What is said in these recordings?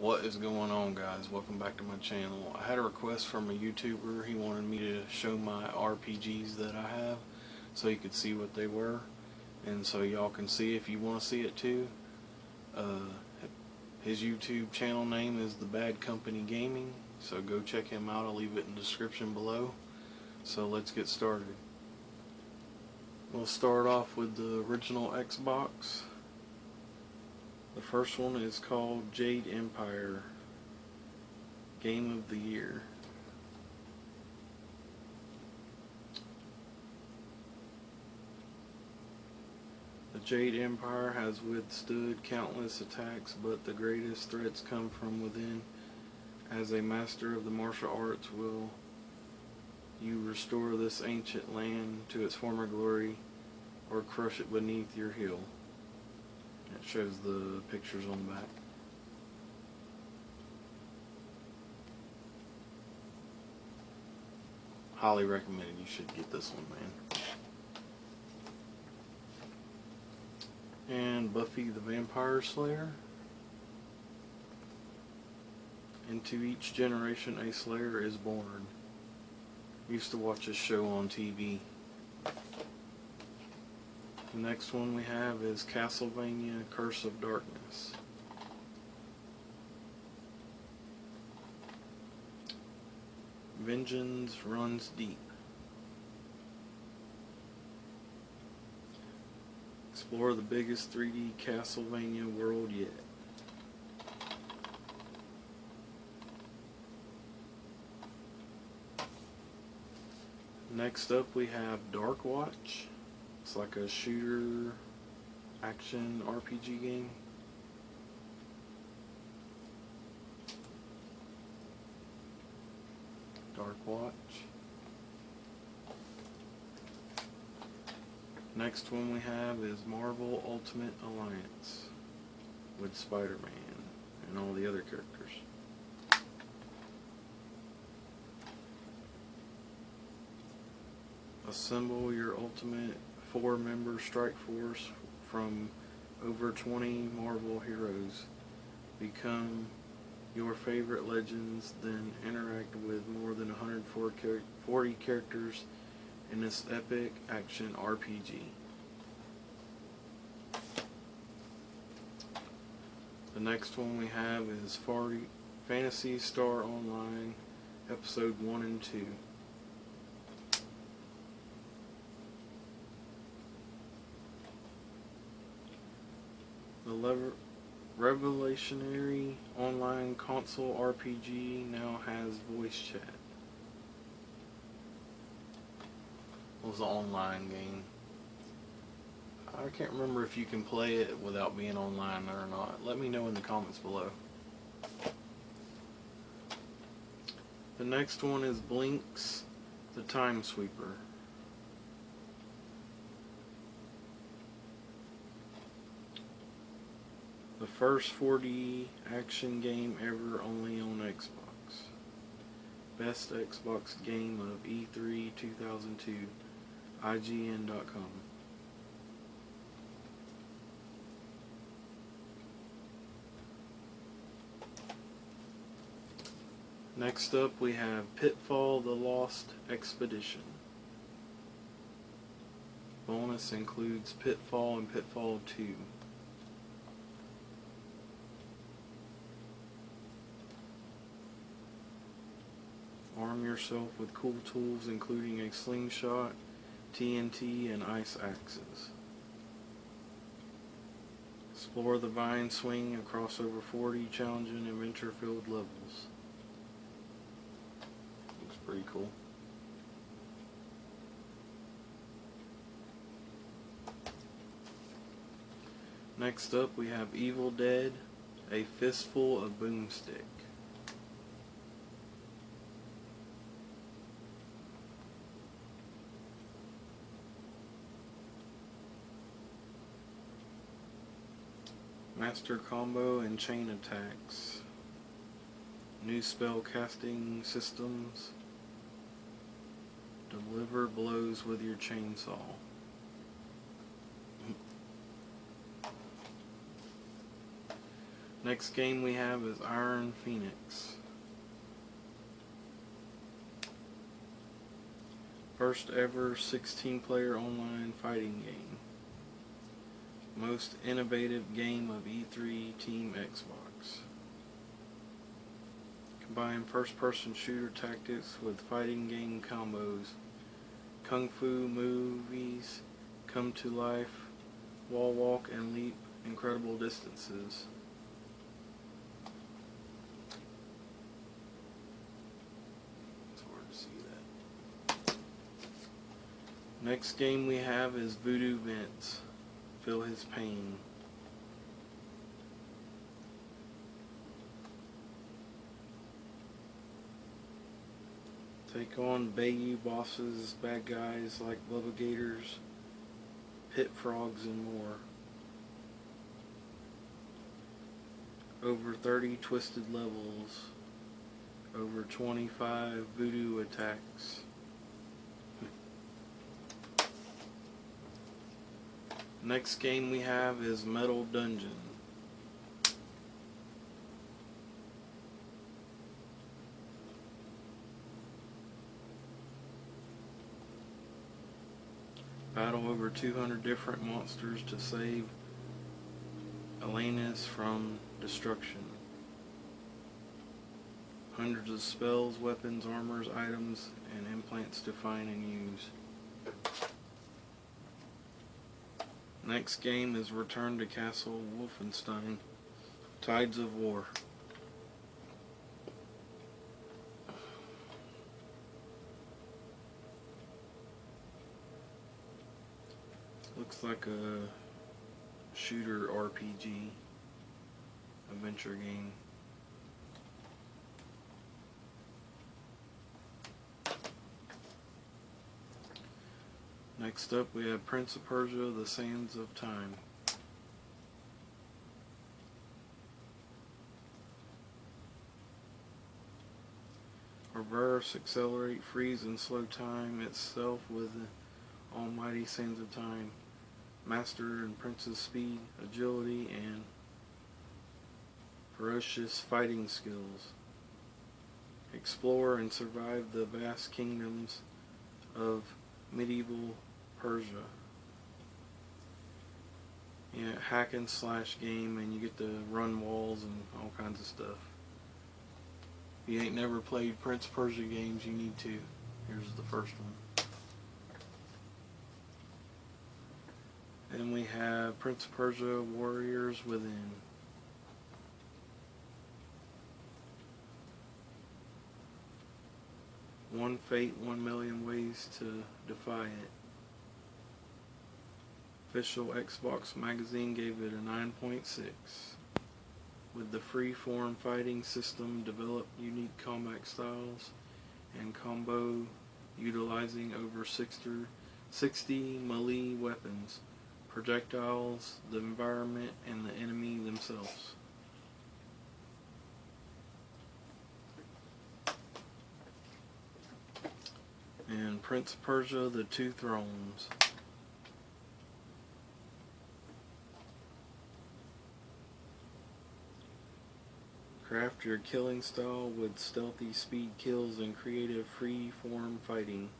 What is going on, guys? Welcome back to my channel. I had a request from a YouTuber. He wanted me to show my RPGs that I have so you could see what they were, and so y'all can see if you want to see it too. His YouTube channel name is The Bad Company Gaming, so go check him out. I'll leave it in the description below. So let's get started. We'll start off with the original Xbox. The first one is called Jade Empire Game of the Year. The Jade Empire has withstood countless attacks, but the greatest threats come from within. As a master of the martial arts, will you restore this ancient land to its former glory, or crush it beneath your heel? It shows the pictures on the back. Highly recommended. You should get this one, man. And Buffy the Vampire Slayer. Into each generation a Slayer is born. Used to watch this show on TV. The next one we have is Castlevania Curse of Darkness. Vengeance runs deep. Explore the biggest 3D Castlevania world yet. Next up we have Dark Watch. It's like a shooter action RPG game. Dark Watch. Next one we have is Marvel Ultimate Alliance with Spider-Man and all the other characters. Assemble your ultimate 4-member strike force from over 20 Marvel heroes. Become your favorite legends, then interact with more than 140 characters in this epic action RPG. The next one we have is Phantasy Star Online Episode 1 and 2. The revolutionary online console RPG now has voice chat. It was an online game. I can't remember if you can play it without being online or not. Let me know in the comments below. The next one is Blinx the Time Sweeper. The first 4D action game ever, only on Xbox. Best Xbox game of E3 2002, IGN.com. Next up we have Pitfall the Lost Expedition. Bonus includes Pitfall and Pitfall 2. Arm yourself with cool tools including a slingshot, TNT, and ice axes. Explore the Vine Swing across over 40 challenging adventure-filled levels. Looks pretty cool. Next up we have Evil Dead, A Fistful of Boomstick. Master Combo and Chain Attacks. New spell casting systems. Deliver blows with your chainsaw. Next game we have is Iron Phoenix. First ever 16-player online fighting game. Most innovative game of E3 Team Xbox. Combine first-person shooter tactics with fighting game combos. Kung Fu movies come to life. Wall walk and leap incredible distances. It's hard to see that. Next game we have is Voodoo Vince. Feel his pain. Take on Bayou bosses, bad guys like Levigators, Pit Frogs, and more. Over 30 twisted levels. Over 25 voodoo attacks. Next game we have is Metal Dungeon. Battle over 200 different monsters to save Elenis from destruction. Hundreds of spells, weapons, armors, items, and implants to find and use. Next game is Return to Castle Wolfenstein, Tides of War. Looks like a shooter RPG adventure game. Next up we have Prince of Persia: The Sands of Time. Reverse, accelerate, freeze, and slow time itself with the almighty Sands of Time. Master and Prince's speed, agility, and ferocious fighting skills. Explore and survive the vast kingdoms of medieval Persia. Yeah, hack and slash game, and you get to run walls and all kinds of stuff. If you ain't never played Prince of Persia games, you need to. Here's the first one. Then we have Prince of Persia: Warriors Within. One fate, 1,000,000 ways to defy it. Official Xbox magazine gave it a 9.6. With the free-form fighting system, develop unique combat styles and combo utilizing over 60 melee weapons, projectiles, the environment, and the enemy themselves. And Prince of Persia: The Two Thrones. Craft your killing style with stealthy speed kills and creative free-form fighting.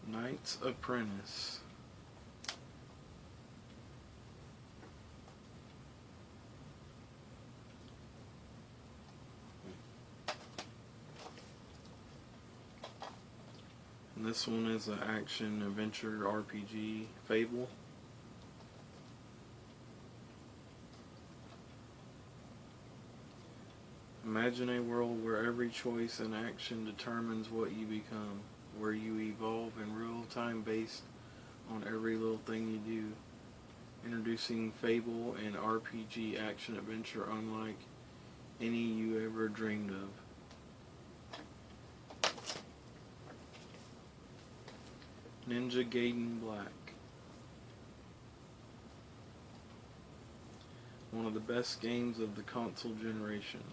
Knight's Apprentice. And this one is an action adventure RPG, Fable. Imagine a world where every choice and action determines what you become, where you evolve in real time based on every little thing you do. Introducing Fable, an RPG action adventure unlike any you ever dreamed of. Ninja Gaiden Black. One of the best games of the console generation.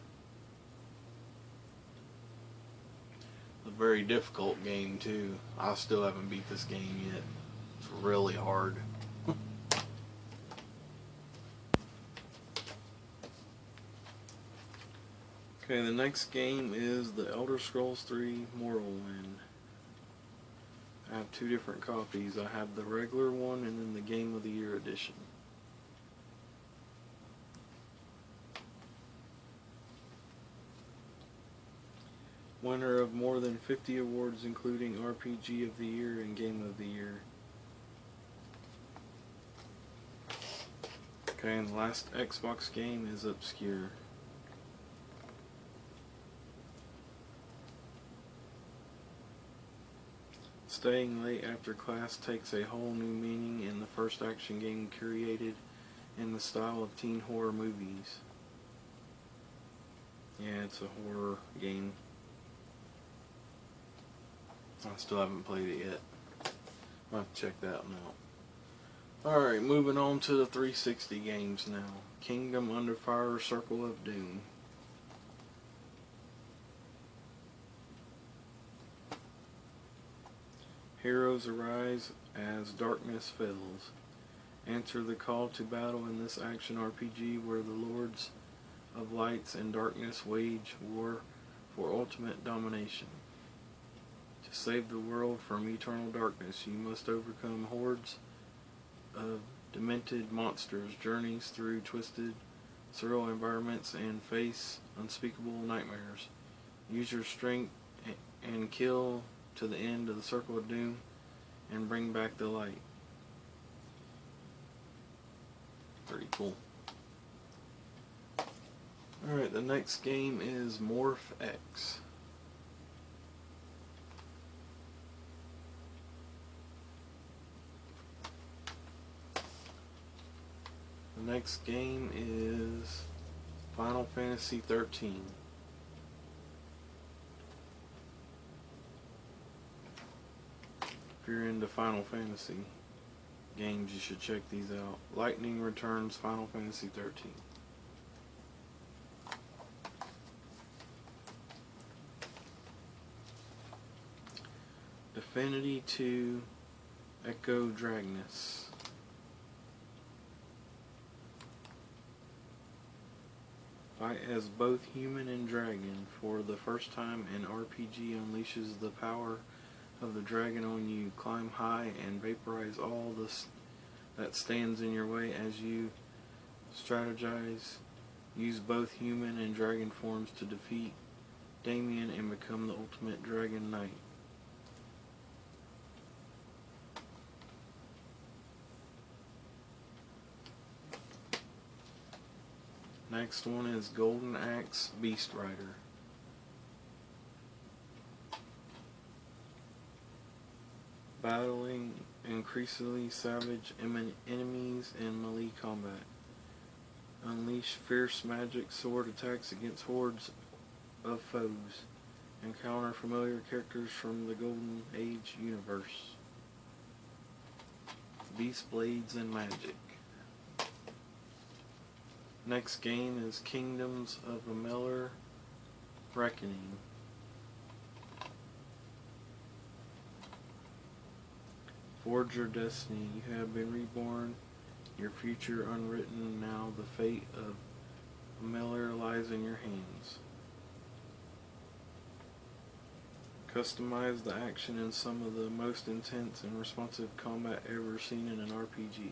The very difficult game too. I still haven't beat this game yet. It's really hard. Okay, the next game is The Elder Scrolls 3 Morrowind. I have two different copies. I have the regular one and then the Game of the Year edition. Winner of more than 50 awards, including RPG of the Year and Game of the Year. Okay, and the last Xbox game is Obscure. Staying late after class takes a whole new meaning in the first action game created in the style of teen horror movies. Yeah, it's a horror game. I still haven't played it yet. I'll have to check that one out. Alright, moving on to the 360 games now. Kingdom Under Fire, Circle of Doom. Heroes arise as darkness falls. Answer the call to battle in this action RPG where the lords of lights and darkness wage war for ultimate domination. To save the world from eternal darkness, you must overcome hordes of demented monsters, journeys through twisted, surreal environments, and face unspeakable nightmares. Use your strength and kill to the end of the Circle of Doom and bring back the light. Pretty cool. Alright, the next game is Morph X. The next game is Final Fantasy 13. If you're into Final Fantasy games, you should check these out. Lightning Returns Final Fantasy 13. Affinity 2 Echo Dragnus. Fight as both human and dragon. For the first time, an RPG unleashes the power of the dragon on you. Climb high and vaporize all that stands in your way as you strategize. Use both human and dragon forms to defeat Damien and become the ultimate dragon knight. Next one is Golden Axe Beast Rider. Battling increasingly savage enemies in melee combat. Unleash fierce magic sword attacks against hordes of foes. Encounter familiar characters from the Golden Age universe. Beast Blades and Magic. Next game is Kingdoms of Amalur Reckoning. Forge your destiny. You have been reborn, your future unwritten. Now the fate of Amalur lies in your hands. Customize the action in some of the most intense and responsive combat ever seen in an RPG.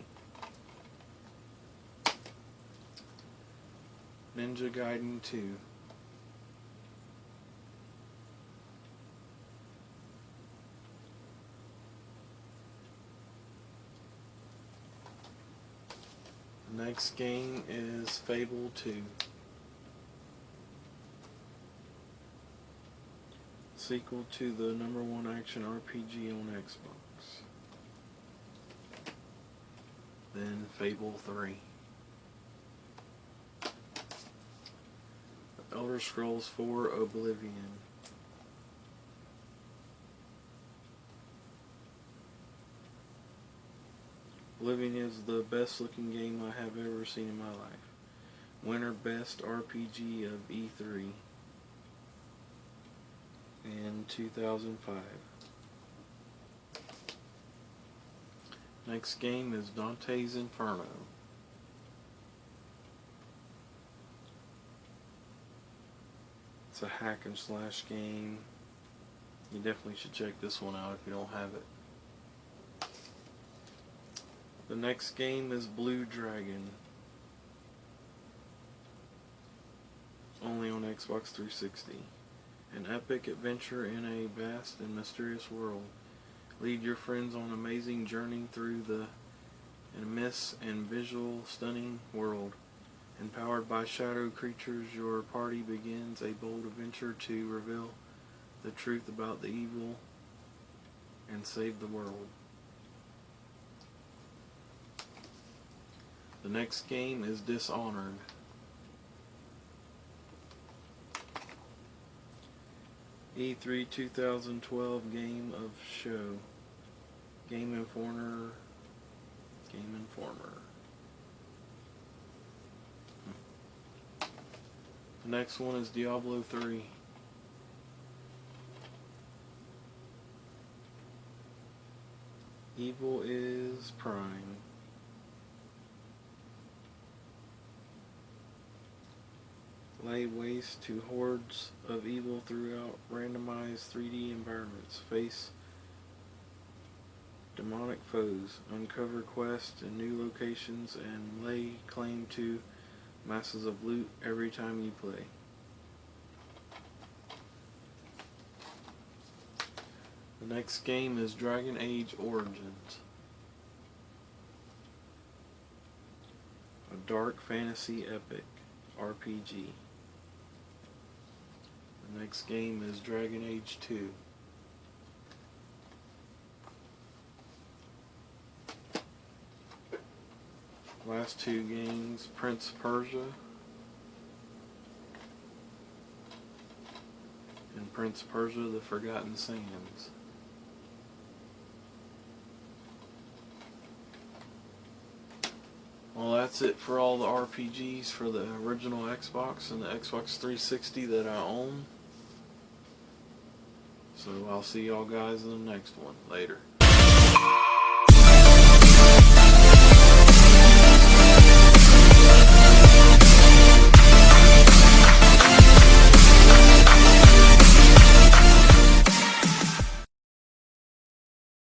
Ninja Gaiden 2. Next game is Fable 2. Sequel to the #1 action RPG on Xbox. Then Fable 3. Elder Scrolls 4 Oblivion. Oblivion is the best looking game I have ever seen in my life. Winner Best RPG of E3. in 2005. Next game is Dante's Inferno. It's a hack and slash game. You definitely should check this one out if you don't have it. The next game is Blue Dragon. Only on Xbox 360. An epic adventure in a vast and mysterious world. Lead your friends on an amazing journey through the immense and visual stunning world. Empowered by shadow creatures, your party begins a bold adventure to reveal the truth about the evil and save the world. The next game is Dishonored. E3 2012 Game of Show. Game Informer. The next one is Diablo 3. Evil is Prime. Lay waste to hordes of evil throughout randomized 3D environments. Face demonic foes, uncover quests in new locations, and lay claim to masses of loot every time you play. The next game is Dragon Age Origins. A dark fantasy epic RPG. The next game is Dragon Age 2. Last two games, Prince of Persia and Prince of Persia: The Forgotten Sands. Well, that's it for all the RPGs for the original Xbox and the Xbox 360 that I own. So I'll see y'all guys in the next one. Later.